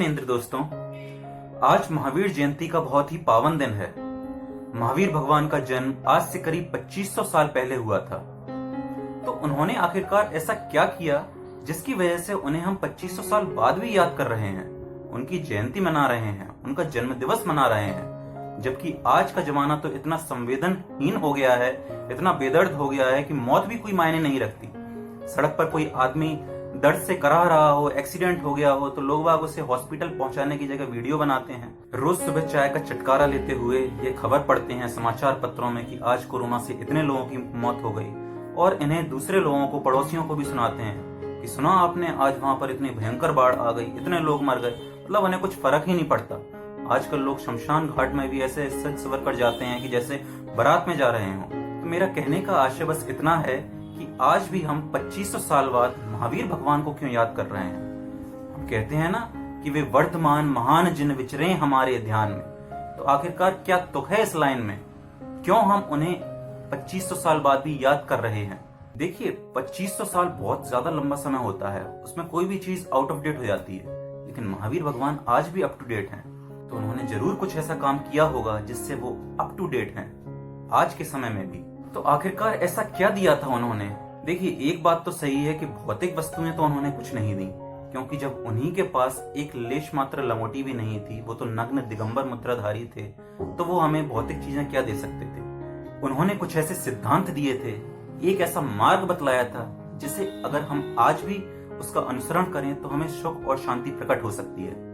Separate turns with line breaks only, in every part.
जिनेंद्र दोस्तों, आज महावीर जयंती का बहुत ही पावन दिन है। महावीर भगवान का जन्म आज से करीब 2500 साल पहले हुआ था। तो उन्होंने आखिरकार ऐसा क्या किया जिसकी वजह से उन्हें हम 2500 साल बाद भी याद कर रहे हैं, उनकी जयंती मना रहे हैं, उनका जन्म दिवस मना रहे हैं। जबकि आज का जमाना तो इतना संवेदनहीन हो गया है, इतना बेदर्द हो गया है कि मौत भी कोई मायने नहीं रखती। सड़क पर कोई आदमी दर्द से कराह रहा हो, एक्सीडेंट हो गया हो, तो लोग बाग उसे हॉस्पिटल पहुंचाने की जगह वीडियो बनाते हैं। रोज सुबह चाय का चटकारा लेते हुए ये खबर पढ़ते हैं समाचार पत्रों में कि आज कोरोना से इतने लोगों की मौत हो गई, और इन्हें दूसरे लोगों को, पड़ोसियों को भी सुनाते हैं कि सुना आपने, आज वहां पर इतनी भयंकर बाढ़ आ गई, इतने लोग मर गए। मतलब उन्हें कुछ फर्क ही नहीं पड़ता। आजकल लोग शमशान घाट में भी ऐसे सज सवर कर जाते हैं कि जैसे बारात में जा रहे हों। तो मेरा कहने का आशय बस इतना है कि आज भी हम 2500 साल बाद महावीर भगवान को क्यों याद कर रहे हैं। हम कहते हैं ना कि वे वर्तमान महान जिन विचरे हमारे ध्यान में। तो आखिरकार क्या तुक है इस लाइन में? क्यों हम उन्हें 2500 साल बाद भी याद कर रहे हैं? देखिए, 2500 साल बहुत ज्यादा लंबा समय होता है, उसमें कोई भी चीज आउट ऑफ डेट हो जाती है। लेकिन महावीर भगवान आज भी अप टू डेट हैं। तो उन्होंने जरूर कुछ ऐसा काम किया होगा जिससे वो अप टू डेट हैं आज के समय में भी। तो आखिरकार ऐसा क्या दिया था उन्होंने? देखिए, एक बात तो सही है कि भौतिक वस्तुएं तो उन्होंने कुछ नहीं दी, क्योंकि जब उन्हीं के पास एक लेश मात्र लंगोटी भी नहीं थी, वो तो नग्न दिगंबर मुद्राधारी थे, तो वो हमें भौतिक चीजें क्या दे सकते थे। उन्होंने कुछ ऐसे सिद्धांत दिए थे, एक ऐसा मार्ग बतलाया था जिसे अगर हम आज भी उसका अनुसरण करें तो हमें सुख और शांति प्रकट हो सकती है।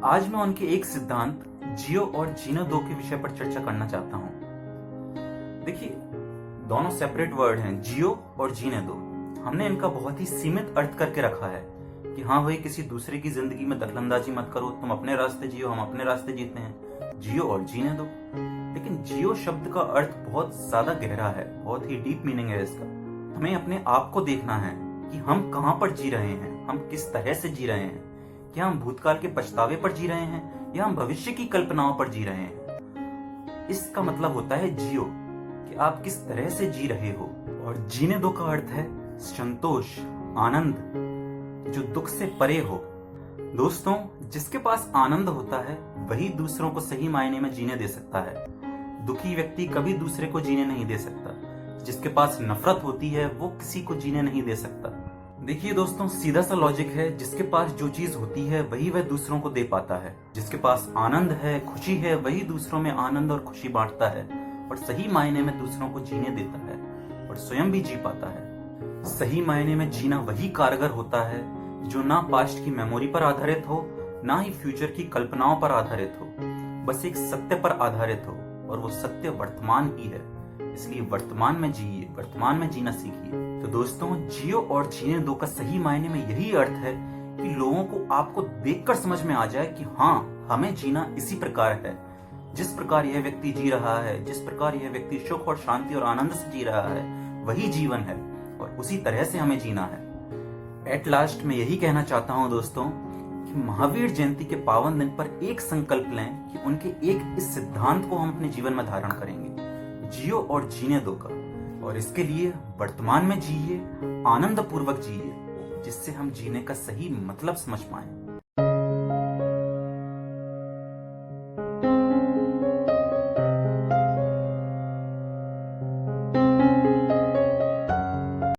आज मैं उनके एक सिद्धांत जियो और जीने दो के विषय पर चर्चा करना चाहता हूँ। देखिए, दोनों सेपरेट वर्ड हैं, जियो और जीने दो। हमने इनका बहुत ही सीमित अर्थ करके रखा है कि हाँ भाई, किसी दूसरे की जिंदगी में दखलंदाजी मत करो, तुम अपने रास्ते जियो, हम अपने रास्ते जीते हैं, जियो और जीने दो। लेकिन जियो शब्द का अर्थ बहुत ज्यादा गहरा है, बहुत ही डीप मीनिंग है इसका। हमें अपने आप को देखना है कि हम कहाँ पर जी रहे हैं, हम किस तरह से जी रहे हैं। क्या हम भूतकाल के पछतावे पर जी रहे हैं या हम भविष्य की कल्पनाओं पर जी रहे हैं? इसका मतलब होता है जियो, कि आप किस तरह से जी रहे हो। और जीने दो का अर्थ है संतोष, आनंद, जो दुख से परे हो। दोस्तों, जिसके पास आनंद होता है वही दूसरों को सही मायने में जीने दे सकता है। दुखी व्यक्ति कभी दूसरे को जीने नहीं दे सकता। जिसके पास नफरत होती है वो किसी को जीने नहीं दे सकता। देखिए दोस्तों, सीधा सा लॉजिक है, जिसके पास जो चीज होती है वही वह दूसरों को दे पाता है। जिसके पास आनंद है, खुशी है, वही दूसरों में आनंद और खुशी बांटता है और सही मायने में दूसरों को जीने देता है और स्वयं भी जी पाता है। सही मायने में जीना वही कारगर होता है जो ना पास्ट की मेमोरी पर आधारित हो, ना ही फ्यूचर की कल्पनाओं पर आधारित हो, बस एक सत्य पर आधारित हो, और वो सत्य वर्तमान ही है। इसलिए वर्तमान में जिए, वर्तमान में जीना सीखिए। तो दोस्तों, जियो और जीने दो का सही मायने में यही अर्थ है कि लोगों को आपको देखकर समझ में आ जाए कि हाँ, हमें जीना इसी प्रकार है। जिस प्रकार यह व्यक्ति जी रहा है, जिस प्रकार यह व्यक्ति सुख और शांति और आनंद से जी रहा है, वही जीवन है और उसी तरह से हमें जीना है। एट लास्ट मैं यही कहना चाहता हूं दोस्तों कि महावीर जयंती के पावन दिन पर एक संकल्प लें कि उनके एक इस सिद्धांत को हम अपने जीवन में धारण करेंगे, जियो और जीने दो का। और इसके लिए वर्तमान में जिए, आनंद पूर्वक जिए, जिससे हम जीने का सही मतलब समझ पाएं।